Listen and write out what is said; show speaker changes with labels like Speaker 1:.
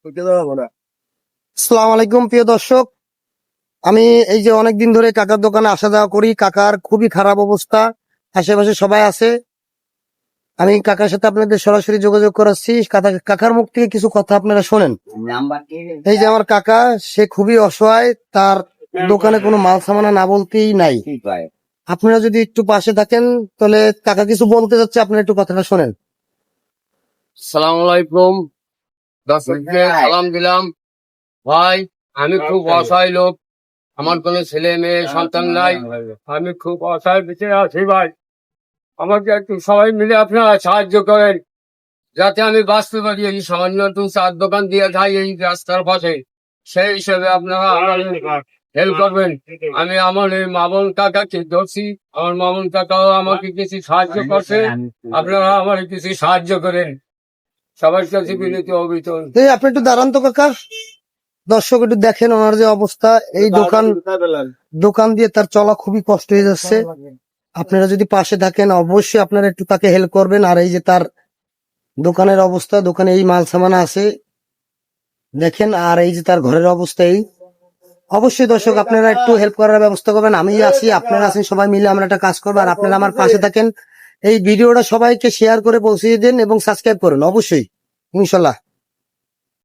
Speaker 1: আসসালামু আলাইকুম প্রিয় দর্শক, আমি এই যে অনেকদিন ধরে কাকার দোকানে আসা যাওয়া করি। কাকার খুবই খারাপ অবস্থা, আশেপাশে সবাই আছে। আমি কাকার সাথে আপনাদের সরাসরি যোগাযোগ করাচ্ছি। কাকার মুখ থেকে কিছু কথা আপনারা শোনেন। এই যে আমার কাকা, সে খুবই অসহায়, তার দোকানে কোনো মাল সামানা না বলতেই নাই। আপনারা যদি একটু পাশে থাকেন তাহলে কাকা কিছু বলতে যাচ্ছে, আপনারা একটু কথাটা শোনেন।
Speaker 2: সালাম আলাইকুম, দর্শককে সালাম দিলাম। ভাই, আমি খুব অসহায় লোক, আমার কোনো ছেলে মেয়ে সন্তান নাই, আমি খুব অসহায় বেঁচে আছি। ভাই, আমাকে একটু সবাই মিলে আপনারা সাহায্য করেন যাতে আমি বাঁচতে পারি। এই সামান্য একটু চার দোকান দিয়ে যাই এই রাস্তার পাশে, সেই হিসেবে আপনারা আমার হেল্প করবেন। আমি আমার এই মামুন কাকাকে ধরছি, আমার মামুন কাকাও আমাকে কিছু সাহায্য করছে, আপনারা আমার কিছু সাহায্য করেন। সবার কাছে বিনীত অভিযোগ।
Speaker 1: এই আপনি একটু দাঁড়ান তো কাকা, দর্শক একটু দেখেন ওনার যে অবস্থা। এই দোকান দিয়ে তার চলা খুবই কষ্ট হয়ে যাচ্ছে। আপনারা যদি পাশে থাকেন অবশ্যই আপনারা একটু তাকে হেল্প করবেন। আর এই যে তার দোকানের অবস্থা, দোকানে এই মাল সামান আছে দেখেন, আর এই যে তার ঘরের অবস্থা এই। অবশ্যই দর্শক আপনারা একটু হেল্প করার ব্যবস্থা করবেন। আমি আছি, আপনারা আছেন, সবাই মিলে আমরা একটা কাজ করবো। আর আপনারা আমার পাশে থাকেন, এই ভিডিওটা সবাইকে শেয়ার করে পৌঁছে দেন এবং সাবস্ক্রাইব করুন অবশ্যই, ইনশাল্লাহ।